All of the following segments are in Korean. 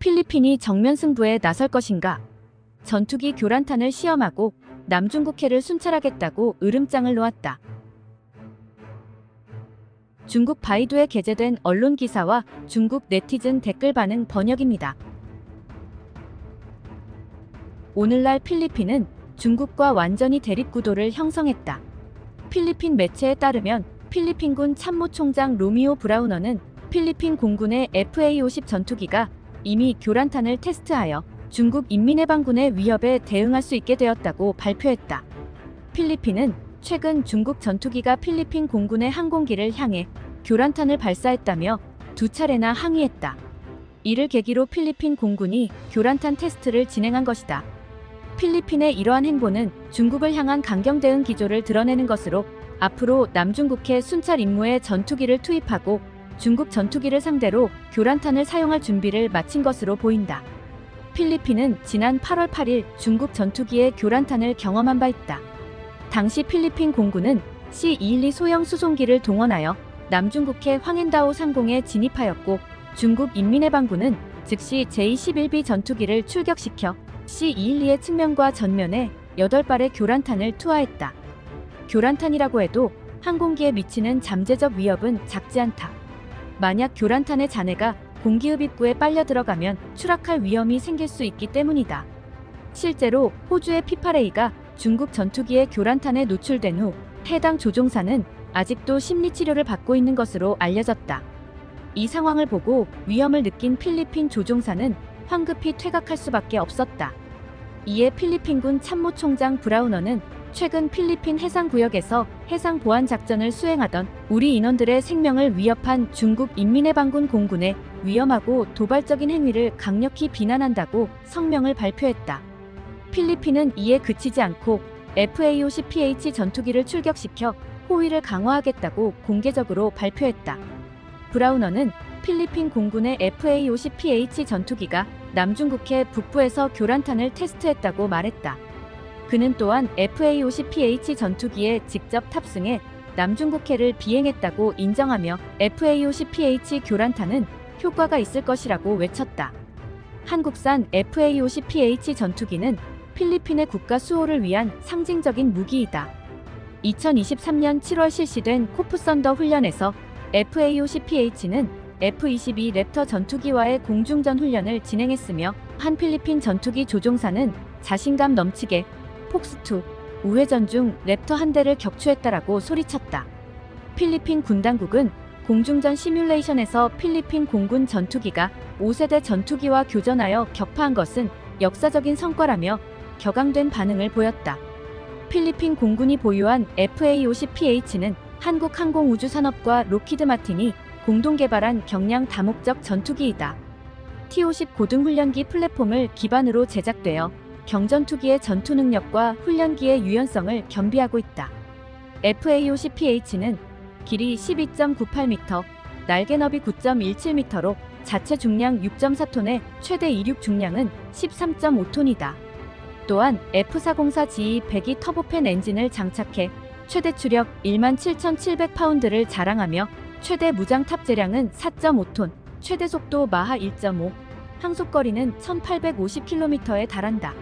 필리핀이 정면 승부에 나설 것인가? 전투기 교란탄을 시험하고 남중국해를 순찰하겠다고 으름장을 놓았다. 중국 바이두에 게재된 언론 기사와 중국 네티즌 댓글 반응 번역입니다. 오늘날 필리핀은 중국과 완전히 대립구도를 형성했다. 필리핀 매체에 따르면 필리핀군 참모총장 로미오 브라우너는 필리핀 공군의 FA-50 전투기가 이미 교란탄을 테스트하여 중국 인민해방군의 위협에 대응할 수 있게 되었다고 발표했다. 필리핀은 최근 중국 전투기가 필리핀 공군의 항공기를 향해 교란탄을 발사했다며 두 차례나 항의했다. 이를 계기로 필리핀 공군이 교란탄 테스트를 진행한 것이다. 필리핀의 이러한 행보는 중국을 향한 강경 대응 기조를 드러내는 것으로 앞으로 남중국해 순찰 임무에 전투기를 투입하고 중국 전투기를 상대로 교란탄을 사용할 준비를 마친 것으로 보인다. 필리핀은 지난 8월 8일 중국 전투기의 교란탄을 경험한 바 있다. 당시 필리핀 공군은 C-212 소형 수송기를 동원하여 남중국해 황앤다오 상공에 진입하였고 중국 인민해방군은 즉시 제-11B 전투기를 출격시켜 C-212의 측면과 전면에 8발의 교란탄을 투하했다. 교란탄이라고 해도 항공기에 미치는 잠재적 위협은 작지 않다. 만약 교란탄의 잔해가 공기흡입구에 빨려 들어가면 추락할 위험이 생길 수 있기 때문이다. 실제로 호주의 P-8A가 중국 전투기의 교란탄에 노출된 후 해당 조종사는 아직도 심리치료를 받고 있는 것으로 알려졌다. 이 상황을 보고 위험을 느낀 필리핀 조종사는 황급히 퇴각할 수밖에 없었다. 이에 필리핀군 참모총장 브라우너는 최근 필리핀 해상구역에서 해상보안작전을 수행하던 우리 인원들의 생명을 위협한 중국 인민해방군 공군의 위험하고 도발적인 행위를 강력히 비난한다고 성명을 발표했다. 필리핀은 이에 그치지 않고 FA-50PH 전투기를 출격시켜 호위를 강화하겠다고 공개적으로 발표했다. 브라우너는 필리핀 공군의 FA-50PH 전투기가 남중국해 북부에서 교란탄을 테스트했다고 말했다. 그는 또한 FA-50PH 전투기에 직접 탑승해 남중국해를 비행했다고 인정하며 FA-50PH 교란탄은 효과가 있을 것이라고 외쳤다. 한국산 FA-50PH 전투기는 필리핀의 국가 수호를 위한 상징적인 무기이다. 2023년 7월 실시된 코프 선더 훈련에서 FA-50PH는 F-22 랩터 전투기와의 공중전 훈련을 진행했으며 한 필리핀 전투기 조종사는 자신감 넘치게 폭스2 우회전 중 랩터 한 대를 격추했다라고 소리쳤다. 필리핀 군당국은 공중전 시뮬레이션에서 필리핀 공군 전투기가 5세대 전투기와 교전하여 격파한 것은 역사적인 성과라며 격앙된 반응을 보였다. 필리핀 공군이 보유한 FA-50PH는 한국항공우주산업과 록히드 마틴이 공동 개발한 경량 다목적 전투기이다. T-50 고등훈련기 플랫폼을 기반으로 제작되어 경전투기의 전투 능력과 훈련기의 유연성을 겸비하고 있다. FA-50PH는 길이 12.98m, 날개 너비 9.17m로 자체 중량 6.4톤에 최대 이륙 중량은 13.5톤이다. 또한 F404GE 배기 터보팬 엔진을 장착해 최대 추력 17,700파운드를 자랑하며 최대 무장 탑재량은 4.5톤, 최대 속도 마하 1.5, 항속거리는 1850km에 달한다.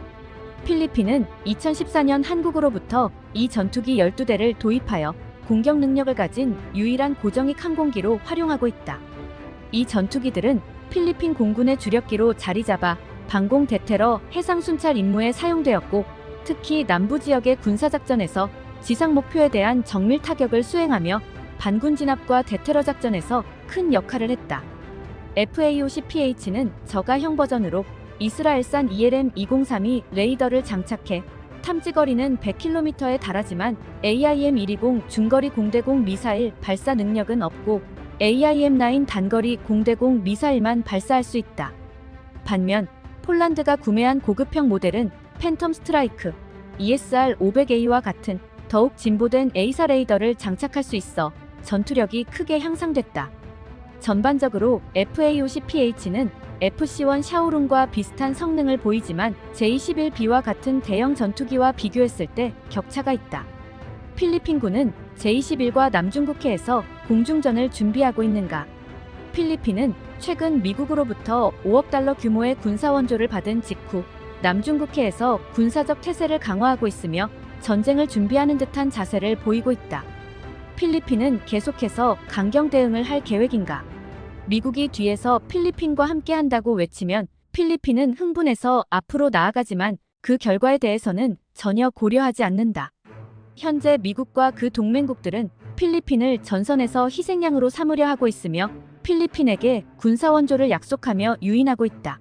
필리핀은 2014년 한국으로부터 이 전투기 12대를 도입하여 공격 능력을 가진 유일한 고정익 항공기로 활용하고 있다. 이 전투기들은 필리핀 공군의 주력기로 자리잡아 방공 대테러 해상 순찰 임무에 사용되었고 특히 남부 지역의 군사작전에서 지상 목표에 대한 정밀 타격을 수행하며 반군 진압과 대테러 작전에서 큰 역할을 했다. FA-50PH는 저가형 버전으로 이스라엘산 ELM-2032 레이더를 장착해 탐지거리는 100km에 달하지만 AIM-120 중거리 공대공 미사일 발사 능력은 없고 AIM-9 단거리 공대공 미사일만 발사할 수 있다. 반면 폴란드가 구매한 고급형 모델은 팬텀 스트라이크 ESR-500A와 같은 더욱 진보된 A사 레이더를 장착할 수 있어 전투력이 크게 향상됐다. 전반적으로 FA-50PH는 FC-1 샤오룽과 비슷한 성능을 보이지만 J-21B와 같은 대형 전투기와 비교했을 때 격차가 있다. 필리핀군은 J-21과 남중국해에서 공중전을 준비하고 있는가? 필리핀은 최근 미국으로부터 5억 달러 규모의 군사 원조를 받은 직후 남중국해에서 군사적 태세를 강화하고 있으며 전쟁을 준비하는 듯한 자세를 보이고 있다. 필리핀은 계속해서 강경 대응을 할 계획인가? 미국이 뒤에서 필리핀과 함께 한다고 외치면 필리핀은 흥분해서 앞으로 나아가지만 그 결과에 대해서는 전혀 고려하지 않는다. 현재 미국과 그 동맹국들은 필리핀을 전선에서 희생양으로 삼으려 하고 있으며 필리핀에게 군사원조를 약속하며 유인하고 있다.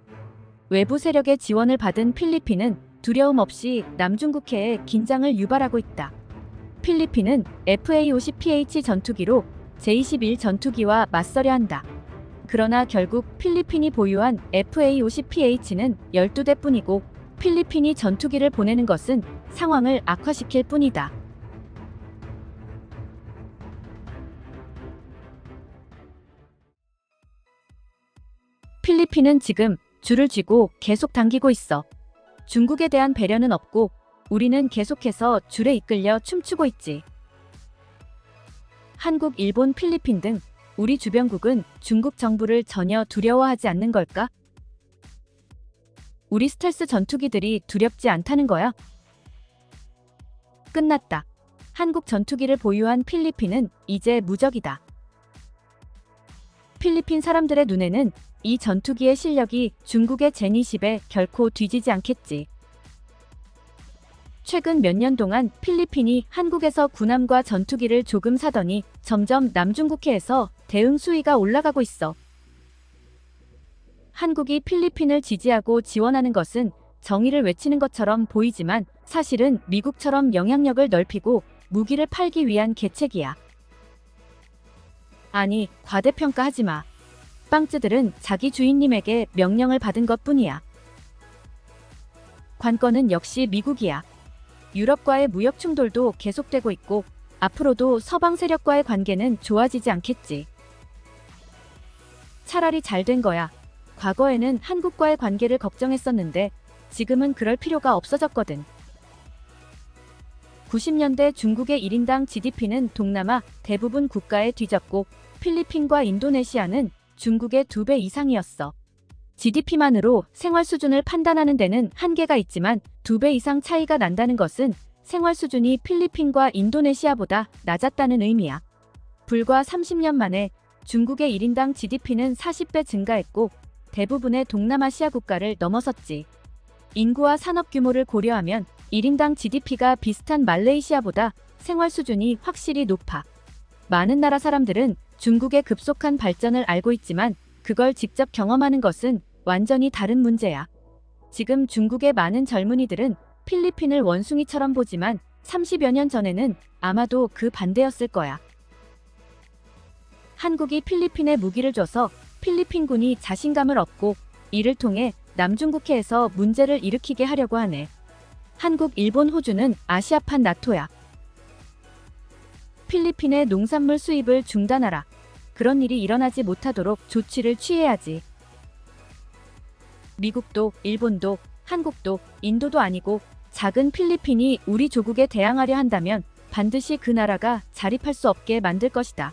외부 세력의 지원을 받은 필리핀은 두려움 없이 남중국해에 긴장을 유발하고 있다. 필리핀은 FA-50PH 전투기로 J-21 전투기와 맞서려 한다. 그러나 결국 필리핀이 보유한 FA-50PH는 12대뿐이고 필리핀이 전투기를 보내는 것은 상황을 악화시킬 뿐이다. 필리핀은 지금 줄을 쥐고 계속 당기고 있어. 중국에 대한 배려는 없고 우리는 계속해서 줄에 이끌려 춤추고 있지. 한국, 일본, 필리핀 등 우리 주변국은 중국 정부를 전혀 두려워하지 않는 걸까? 우리 스텔스 전투기들이 두렵지 않다는 거야? 끝났다. 한국 전투기를 보유한 필리핀은 이제 무적이다. 필리핀 사람들의 눈에는 이 전투기의 실력이 중국의 제니10에 결코 뒤지지 않겠지. 최근 몇 년 동안 필리핀이 한국에서 군함과 전투기를 조금 사더니 점점 남중국해에서 대응 수위가 올라가고 있어. 한국이 필리핀을 지지하고 지원하는 것은 정의를 외치는 것처럼 보이지만 사실은 미국처럼 영향력을 넓히고 무기를 팔기 위한 계책이야. 아니, 과대평가하지 마. 빵쯔들은 자기 주인님에게 명령을 받은 것뿐이야. 관건은 역시 미국이야. 유럽과의 무역 충돌도 계속되고 있고 앞으로도 서방 세력과의 관계는 좋아지지 않겠지. 차라리 잘 된 거야. 과거에는 한국과의 관계를 걱정했었는데 지금은 그럴 필요가 없어졌거든. 90년대 중국의 1인당 GDP는 동남아 대부분 국가에 뒤졌고 필리핀과 인도네시아는 중국의 2배 이상이었어. GDP만으로 생활 수준을 판단하는 데는 한계가 있지만 2배 이상 차이가 난다는 것은 생활 수준이 필리핀과 인도네시아보다 낮았다는 의미야. 불과 30년 만에 중국의 1인당 GDP는 40배 증가했고 대부분의 동남아시아 국가를 넘어섰지. 인구와 산업 규모를 고려하면 1인당 GDP가 비슷한 말레이시아보다 생활 수준이 확실히 높아. 많은 나라 사람들은 중국의 급속한 발전을 알고 있지만 그걸 직접 경험하는 것은 완전히 다른 문제야. 지금 중국의 많은 젊은이들은 필리핀을 원숭이처럼 보지만 30여 년 전에는 아마도 그 반대였을 거야. 한국이 필리핀에 무기를 줘서 필리핀군이 자신감을 얻고 이를 통해 남중국해에서 문제를 일으키게 하려고 하네. 한국, 일본, 호주는 아시아판 나토야. 필리핀의 농산물 수입을 중단하라. 그런 일이 일어나지 못하도록 조치를 취해야지. 미국도, 일본도, 한국도, 인도도 아니고 작은 필리핀이 우리 조국에 대항하려 한다면 반드시 그 나라가 자립할 수 없게 만들 것이다.